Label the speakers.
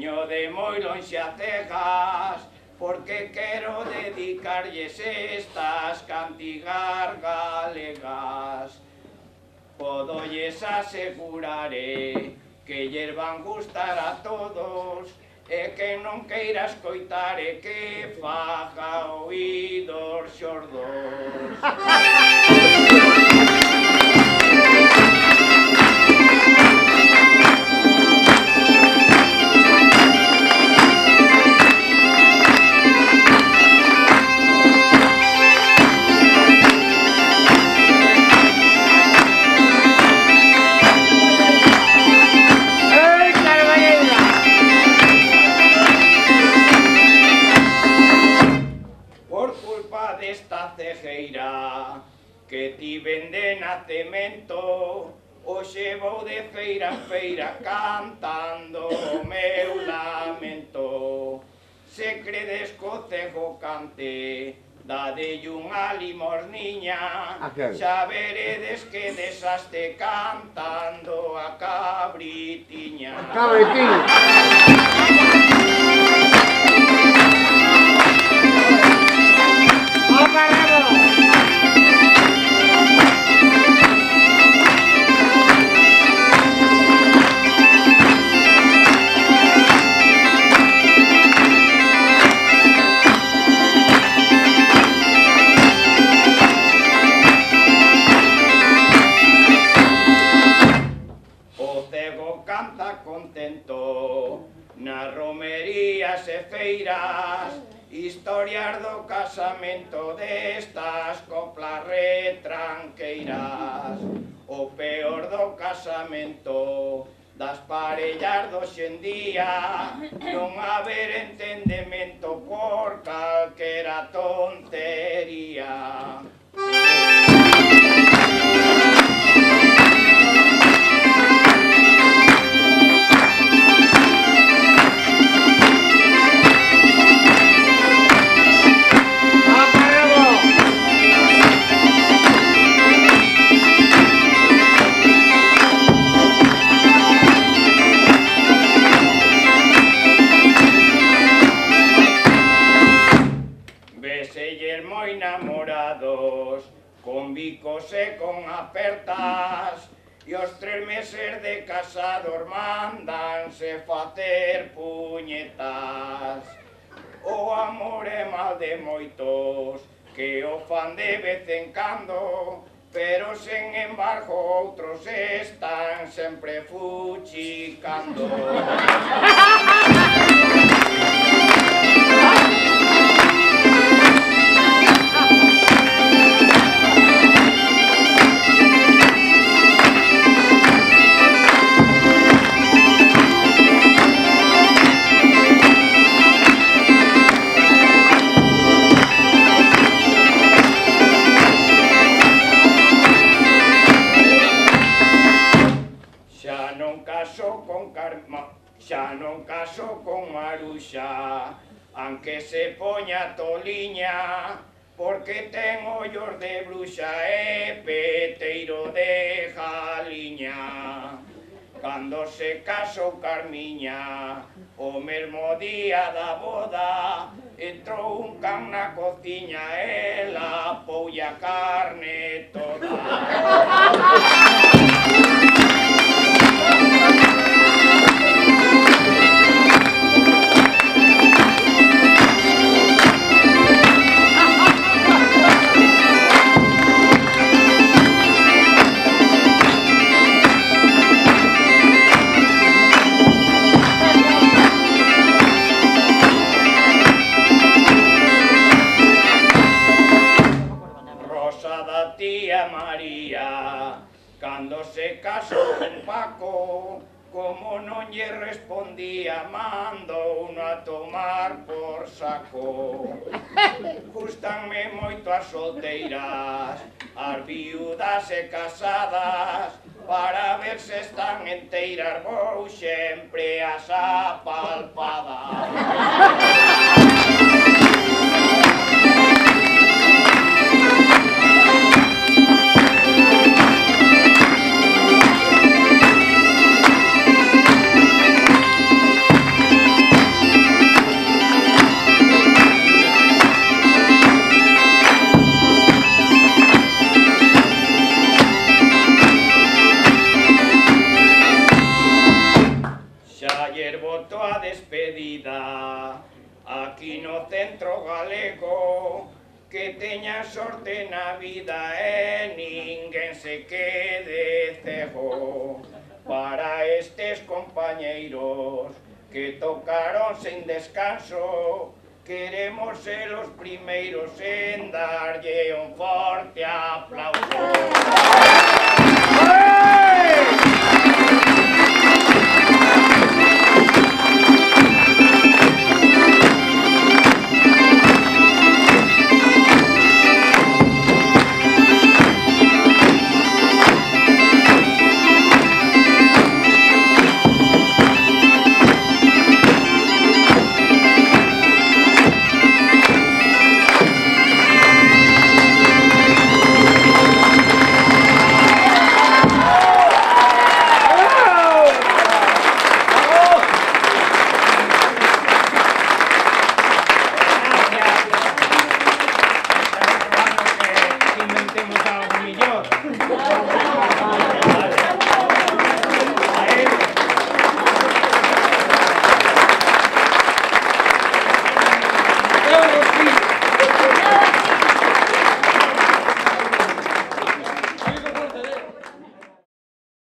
Speaker 1: Veño de moi lonxe a cegas, porque quero dedicarlles estas cantigas galegas. Podolles asegurare que lles van gustar a todos, e que non queira escoitar e que faga oídos xordos. Que tiven de nacemento, hoxe vou de feira en feira cantando o meu lamento. Se credes co cego cante, dadelle unha limosniña, xa veredes que desaste cantando a cabritiña. Nas romerías e feiras, historias do casamento destas coplas retranqueiras. O peor do casamento das parellas do xendía, non haber entendemento por calquera tontería. Con bicos e con apertas, e os 3 meses de casados mandanse facer puñetas. O amor é mal de moitos, que o fan de vez en cando, pero sen embargo outros están sempre fuchicando. Xa non caso con Maruxa, aunque se poña toliña, porque ten ollos de bruxa e peteiro de jaliña. Cando se casou Carmiña, o mesmo día da boda, entrou un can na cociña e la poulle a carne toda. Cando se casou con Paco, como non lle respondía, mandou uno a tomar por saco. Gustanme moito as solteiras, as viudas e casadas, para ver se están enteiras, vou sempre as apalpadas. toda despedida aquí no centro galego, que teña sorte na vida e ninguén se quede cego. Para estes compañeiros que tocaron sen descanso, queremos ser os primeiros en darlle un forte aplauso.